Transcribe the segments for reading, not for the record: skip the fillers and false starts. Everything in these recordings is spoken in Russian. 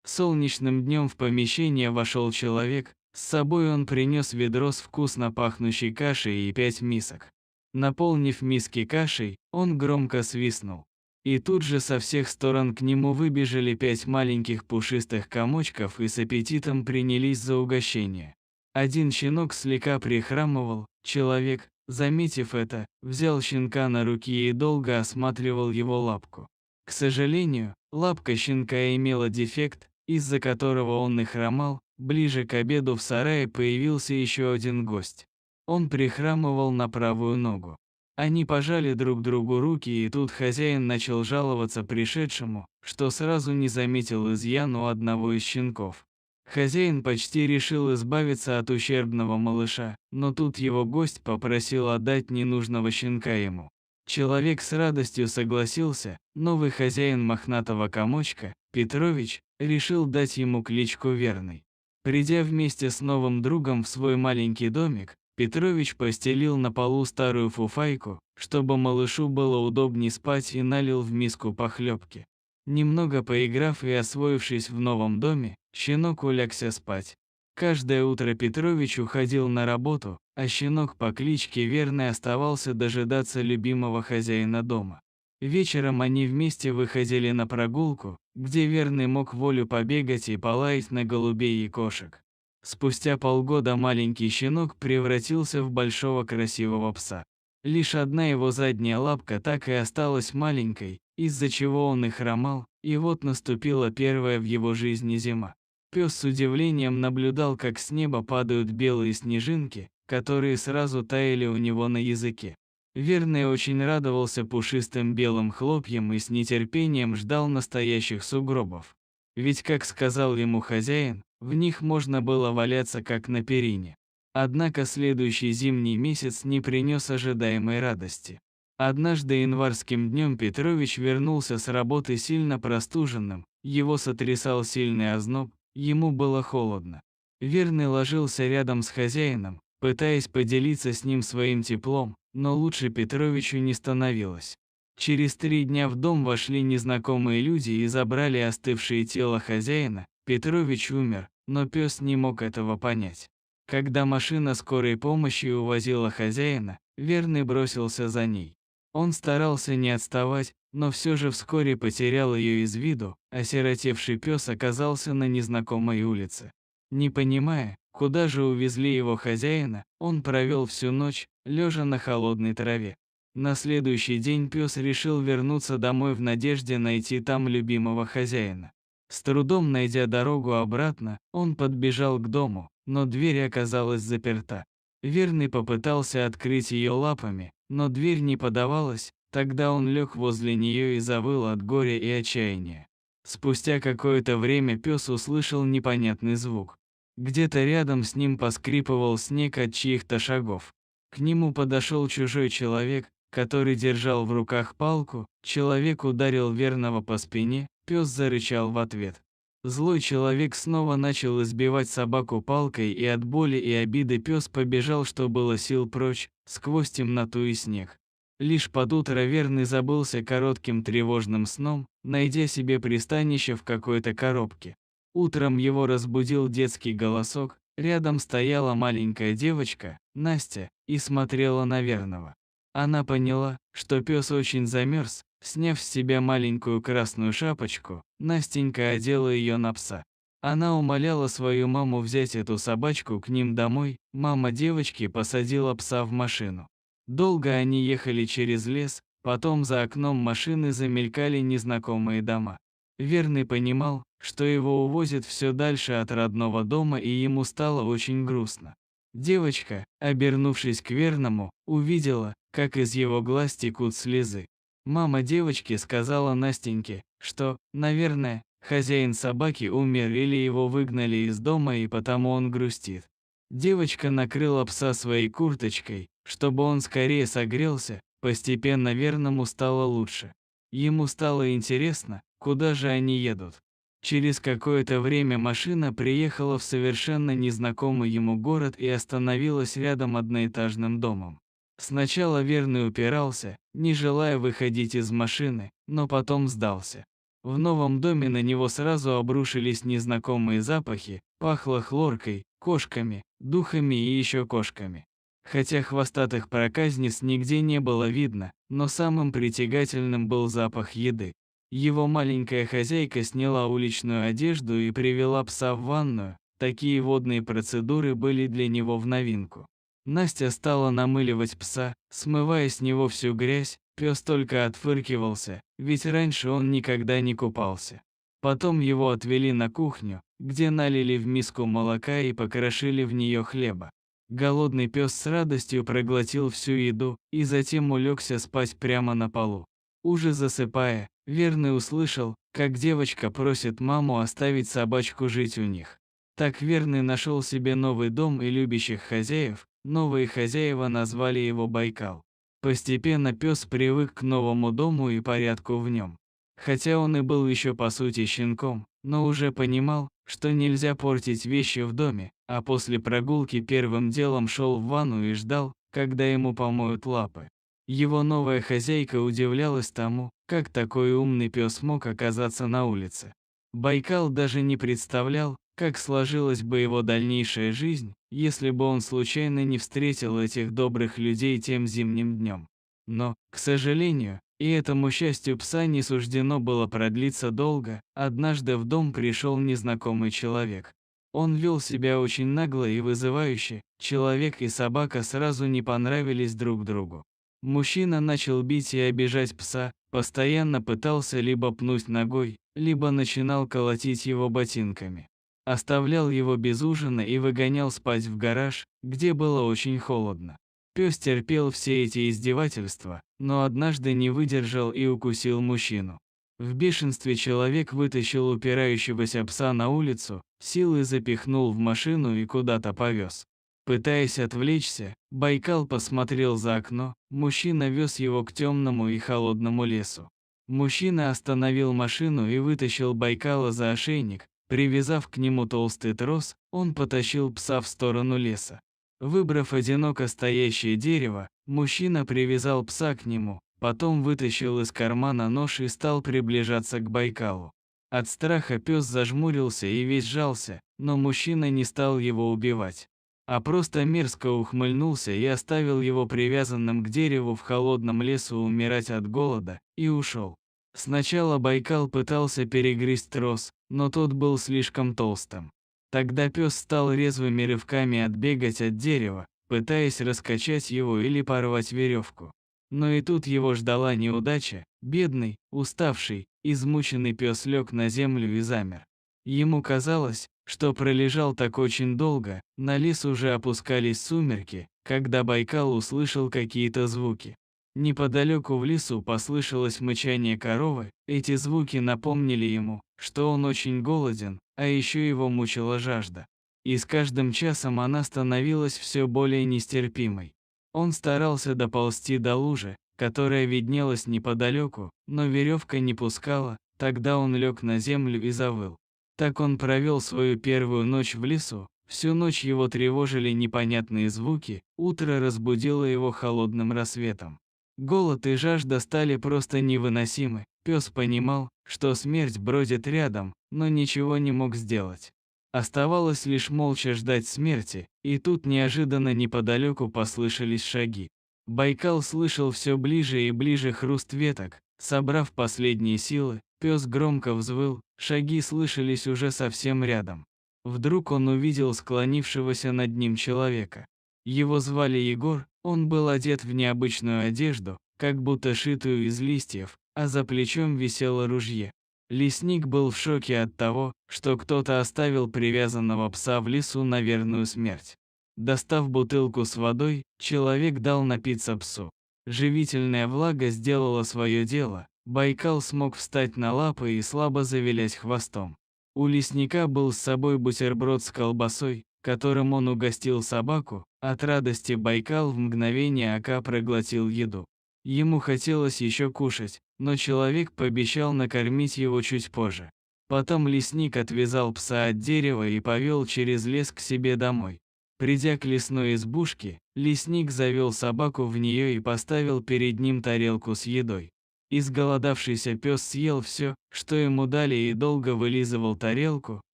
Солнечным днем в помещение вошел человек, с собой он принес ведро с вкусно пахнущей кашей и 5 мисок. Наполнив миски кашей, он громко свистнул. И тут же со всех сторон к нему выбежали 5 маленьких пушистых комочков и с аппетитом принялись за угощение. Один щенок слегка прихрамывал, человек, заметив это, взял щенка на руки и долго осматривал его лапку. К сожалению, лапка щенка имела дефект, из-за которого он и хромал. Ближе к обеду в сарае появился еще один гость. Он прихрамывал на правую ногу. Они пожали друг другу руки, и тут хозяин начал жаловаться пришедшему, что сразу не заметил изъян у одного из щенков. Хозяин почти решил избавиться от ущербного малыша, но тут его гость попросил отдать ненужного щенка ему. Человек с радостью согласился. Новый хозяин мохнатого комочка, Петрович, решил дать ему кличку Верный. Придя вместе с новым другом в свой маленький домик, Петрович постелил на полу старую фуфайку, чтобы малышу было удобней спать, и налил в миску похлебки. Немного поиграв и освоившись в новом доме, щенок улегся спать. Каждое утро Петрович уходил на работу, а щенок по кличке Верный оставался дожидаться любимого хозяина дома. Вечером они вместе выходили на прогулку, где Верный мог волю побегать и полаять на голубей и кошек. Спустя полгода маленький щенок превратился в большого красивого пса. Лишь одна его задняя лапка так и осталась маленькой, из-за чего он и хромал, и вот наступила первая в его жизни зима. Пес с удивлением наблюдал, как с неба падают белые снежинки, которые сразу таяли у него на языке. Верный очень радовался пушистым белым хлопьям и с нетерпением ждал настоящих сугробов. Ведь, как сказал ему хозяин, в них можно было валяться как на перине. Однако следующий зимний месяц не принес ожидаемой радости. Однажды январским днем Петрович вернулся с работы сильно простуженным, его сотрясал сильный озноб, ему было холодно. Верный ложился рядом с хозяином, пытаясь поделиться с ним своим теплом, но лучше Петровичу не становилось. Через 3 дня в дом вошли незнакомые люди и забрали остывшее тело хозяина. Петрович умер, но пес не мог этого понять. Когда машина скорой помощи увозила хозяина, Верный бросился за ней. Он старался не отставать, но все же вскоре потерял ее из виду. Осиротевший пес оказался на незнакомой улице. Не понимая, куда же увезли его хозяина, он провел всю ночь, лежа на холодной траве. На следующий день пес решил вернуться домой в надежде найти там любимого хозяина. С трудом найдя дорогу обратно, он подбежал к дому, но дверь оказалась заперта. Верный попытался открыть ее лапами, но дверь не подавалась. Тогда он лег возле нее и завыл от горя и отчаяния. Спустя какое-то время пес услышал непонятный звук. Где-то рядом с ним поскрипывал снег от чьих-то шагов. К нему подошел чужой человек, который держал в руках палку. Человек ударил Верного по спине, пес зарычал в ответ. Злой человек снова начал избивать собаку палкой, и от боли и обиды пес побежал, что было сил, прочь, сквозь темноту и снег. Лишь под утро Верный забылся коротким тревожным сном, найдя себе пристанище в какой-то коробке. Утром его разбудил детский голосок, рядом стояла маленькая девочка, Настя, и смотрела на Верного. Она поняла, что пес очень замерз. Сняв с себя маленькую красную шапочку, Настенька одела ее на пса. Она умоляла свою маму взять эту собачку к ним домой. Мама девочки посадила пса в машину. Долго они ехали через лес, потом за окном машины замелькали незнакомые дома. Верный понимал, что его увозят все дальше от родного дома, и ему стало очень грустно. Девочка, обернувшись к Верному, увидела, как из его глаз текут слезы. Мама девочки сказала Настеньке, что, наверное, хозяин собаки умер или его выгнали из дома, и потому он грустит. Девочка накрыла пса своей курточкой, чтобы он скорее согрелся. Постепенно Верному стало лучше. Ему стало интересно, куда же они едут. Через какое-то время машина приехала в совершенно незнакомый ему город и остановилась рядом одноэтажным домом. Сначала Верный упирался, не желая выходить из машины, но потом сдался. В новом доме на него сразу обрушились незнакомые запахи, пахло хлоркой, кошками, духами и еще кошками. Хотя хвостатых проказниц нигде не было видно, но самым притягательным был запах еды. Его маленькая хозяйка сняла уличную одежду и привела пса в ванную. Такие водные процедуры были для него в новинку. Настя стала намыливать пса, смывая с него всю грязь, пес только отфыркивался, ведь раньше он никогда не купался. Потом его отвели на кухню, где налили в миску молока и покрошили в нее хлеба. Голодный пес с радостью проглотил всю еду и затем улегся спать прямо на полу. Уже засыпая, Верный услышал, как девочка просит маму оставить собачку жить у них. Так Верный нашел себе новый дом и любящих хозяев. Новые хозяева назвали его Байкал. Постепенно пес привык к новому дому и порядку в нем. Хотя он и был еще по сути щенком, но уже понимал, что нельзя портить вещи в доме, а после прогулки первым делом шел в ванну и ждал, когда ему помоют лапы. Его новая хозяйка удивлялась тому, как такой умный пес мог оказаться на улице. Байкал даже не представлял, как сложилась бы его дальнейшая жизнь, если бы он случайно не встретил этих добрых людей тем зимним днем. Но, к сожалению, и этому счастью пса не суждено было продлиться долго. Однажды в дом пришел незнакомый человек. Он вел себя очень нагло и вызывающе, человек и собака сразу не понравились друг другу. Мужчина начал бить и обижать пса, постоянно пытался либо пнуть ногой, либо начинал колотить его ботинками. Оставлял его без ужина и выгонял спать в гараж, где было очень холодно. Пес терпел все эти издевательства, но однажды не выдержал и укусил мужчину. В бешенстве человек вытащил упирающегося пса на улицу, силой запихнул в машину и куда-то повез. Пытаясь отвлечься, Байкал посмотрел за окно, мужчина вез его к темному и холодному лесу. Мужчина остановил машину и вытащил Байкала за ошейник, привязав к нему толстый трос, он потащил пса в сторону леса. Выбрав одиноко стоящее дерево, мужчина привязал пса к нему, потом вытащил из кармана нож и стал приближаться к Байкалу. От страха пес зажмурился и весь сжался, но мужчина не стал его убивать, а просто мерзко ухмыльнулся и оставил его привязанным к дереву в холодном лесу умирать от голода, и ушел. Сначала Байкал пытался перегрызть трос, но тот был слишком толстым. Тогда пес стал резвыми рывками отбегать от дерева, пытаясь раскачать его или порвать веревку. Но и тут его ждала неудача. Бедный, уставший, измученный пес лег на землю и замер. Ему казалось, что пролежал так очень долго. На лес уже опускались сумерки, когда Байкал услышал какие-то звуки. Неподалеку в лесу послышалось мычание коровы. Эти звуки напомнили ему, что он очень голоден, а еще его мучила жажда. И с каждым часом она становилась все более нестерпимой. Он старался доползти до лужи, которая виднелась неподалеку, но веревка не пускала. Тогда он лег на землю и завыл. Так он провел свою первую ночь в лесу. Всю ночь его тревожили непонятные звуки, утро разбудило его холодным рассветом. Голод и жажда стали просто невыносимы. Пес понимал, что смерть бродит рядом, но ничего не мог сделать. Оставалось лишь молча ждать смерти, и тут неожиданно неподалеку послышались шаги. Байкал слышал все ближе и ближе хруст веток. Собрав последние силы, пес громко взвыл, шаги слышались уже совсем рядом. Вдруг он увидел склонившегося над ним человека. Его звали Егор, он был одет в необычную одежду, как будто шитую из листьев, а за плечом висело ружье. Лесник был в шоке от того, что кто-то оставил привязанного пса в лесу на верную смерть. Достав бутылку с водой, человек дал напиться псу. Живительная влага сделала свое дело, Байкал смог встать на лапы и слабо завилясь хвостом. У лесника был с собой бутерброд с колбасой, которым он угостил собаку. От радости Байкал в мгновение ока проглотил еду. Ему хотелось еще кушать, но человек пообещал накормить его чуть позже. Потом лесник отвязал пса от дерева и повел через лес к себе домой. Придя к лесной избушке, лесник завел собаку в нее и поставил перед ним тарелку с едой. Изголодавшийся пес съел все, что ему дали, и долго вылизывал тарелку.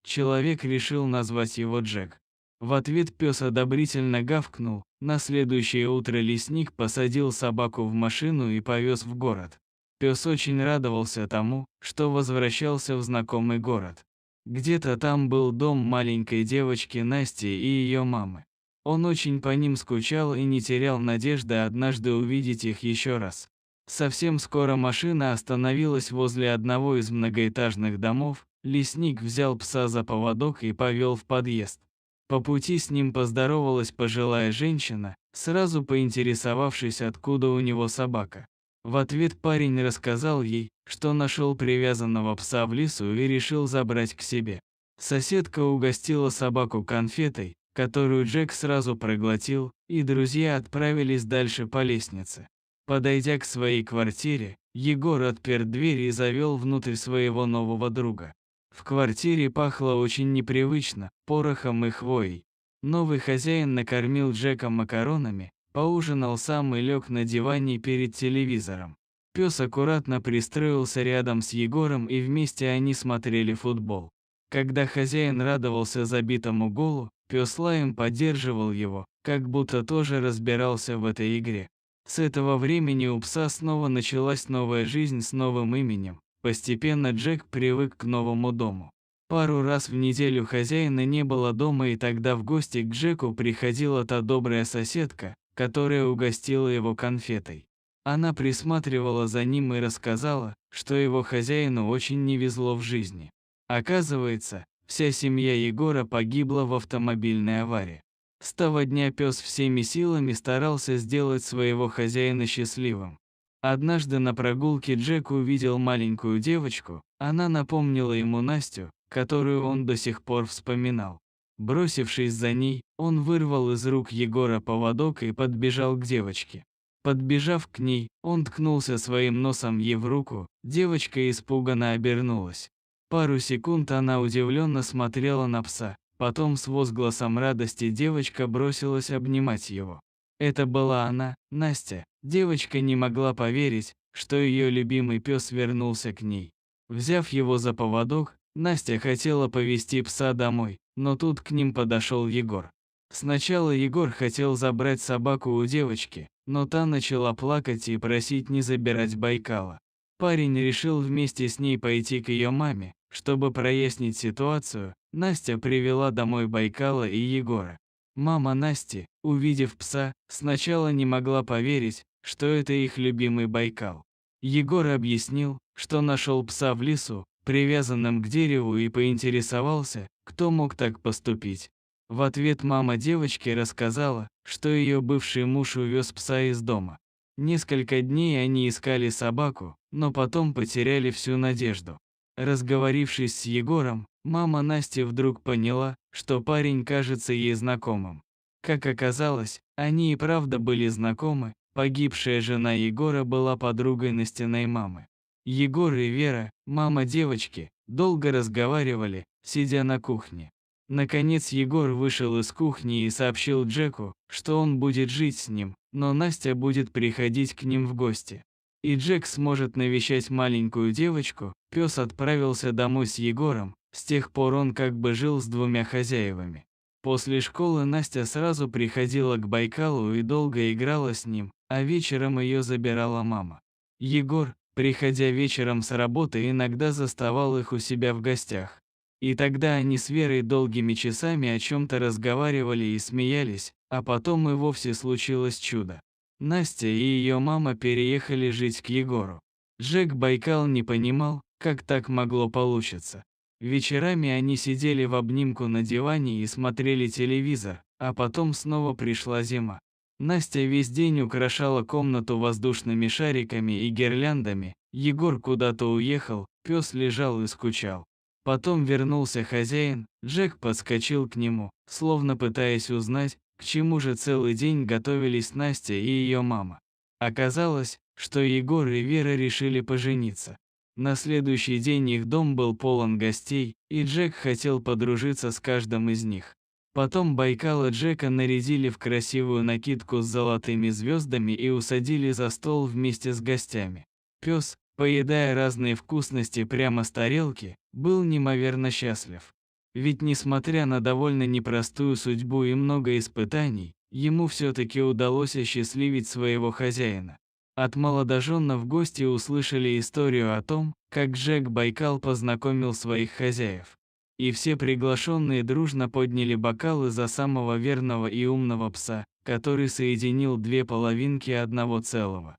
Человек решил назвать его Джек. В ответ пес одобрительно гавкнул. На следующее утро лесник посадил собаку в машину и повез в город. Пес очень радовался тому, что возвращался в знакомый город. Где-то там был дом маленькой девочки Насти и ее мамы. Он очень по ним скучал и не терял надежды однажды увидеть их еще раз. Совсем скоро машина остановилась возле одного из многоэтажных домов. Лесник взял пса за поводок и повел в подъезд. По пути с ним поздоровалась пожилая женщина, сразу поинтересовавшись, откуда у него собака. В ответ парень рассказал ей, что нашел привязанного пса в лесу и решил забрать к себе. Соседка угостила собаку конфетой, которую Джек сразу проглотил, и друзья отправились дальше по лестнице. Подойдя к своей квартире, Егор отпер дверь и завел внутрь своего нового друга. В квартире пахло очень непривычно, порохом и хвоей. Новый хозяин накормил Джека макаронами, поужинал сам и лег на диване перед телевизором. Пес аккуратно пристроился рядом с Егором, и вместе они смотрели футбол. Когда хозяин радовался забитому голу, пес лаем поддерживал его, как будто тоже разбирался в этой игре. С этого времени у пса снова началась новая жизнь с новым именем. Постепенно Джек привык к новому дому. Пару раз в неделю хозяина не было дома, и тогда в гости к Джеку приходила та добрая соседка, которая угостила его конфетой. Она присматривала за ним и рассказала, что его хозяину очень не везло в жизни. Оказывается, вся семья Егора погибла в автомобильной аварии. С того дня пес всеми силами старался сделать своего хозяина счастливым. Однажды на прогулке Джек увидел маленькую девочку, она напомнила ему Настю, которую он до сих пор вспоминал. Бросившись за ней, он вырвал из рук Егора поводок и подбежал к девочке. Подбежав к ней, он ткнулся своим носом ей в руку, девочка испуганно обернулась. Пару секунд она удивленно смотрела на пса, потом с возгласом радости девочка бросилась обнимать его. Это была она, Настя. Девочка не могла поверить, что ее любимый пес вернулся к ней. Взяв его за поводок, Настя хотела повести пса домой, но тут к ним подошел Егор. Сначала Егор хотел забрать собаку у девочки, но та начала плакать и просить не забирать Байкала. Парень решил вместе с ней пойти к ее маме, чтобы прояснить ситуацию. Настя привела домой Байкала и Егора. Мама Насти, увидев пса, сначала не могла поверить, что это их любимый Байкал. Егор объяснил, что нашел пса в лесу, привязанным к дереву, и поинтересовался, кто мог так поступить. В ответ мама девочки рассказала, что ее бывший муж увез пса из дома. Несколько дней они искали собаку, но потом потеряли всю надежду. Разговорившись с Егором, мама Насти вдруг поняла, что парень кажется ей знакомым. Как оказалось, они и правда были знакомы. Погибшая жена Егора была подругой Настиной мамы. Егор и Вера, мама девочки, долго разговаривали, сидя на кухне. Наконец Егор вышел из кухни и сообщил Джеку, что он будет жить с ним, но Настя будет приходить к ним в гости. И Джек сможет навещать маленькую девочку. Пес отправился домой с Егором, с тех пор он как бы жил с двумя хозяевами. После школы Настя сразу приходила к Байкалу и долго играла с ним, а вечером ее забирала мама. Егор, приходя вечером с работы, иногда заставал их у себя в гостях. И тогда они с Верой долгими часами о чем-то разговаривали и смеялись, а потом и вовсе случилось чудо. Настя и ее мама переехали жить к Егору. Джек Байкал не понимал, как так могло получиться. Вечерами они сидели в обнимку на диване и смотрели телевизор, а потом снова пришла зима. Настя весь день украшала комнату воздушными шариками и гирляндами, Егор куда-то уехал, пес лежал и скучал. Потом вернулся хозяин, Джек подскочил к нему, словно пытаясь узнать, к чему же целый день готовились Настя и ее мама. Оказалось, что Егор и Вера решили пожениться. На следующий день их дом был полон гостей, и Джек хотел подружиться с каждым из них. Потом Байкала Джека нарядили в красивую накидку с золотыми звездами и усадили за стол вместе с гостями. Пес, поедая разные вкусности прямо с тарелки, был неимоверно счастлив. Ведь несмотря на довольно непростую судьбу и много испытаний, ему все-таки удалось осчастливить своего хозяина. От молодоженов гости услышали историю о том, как Джек Байкал познакомил своих хозяев. И все приглашенные дружно подняли бокалы за самого верного и умного пса, который соединил две половинки одного целого.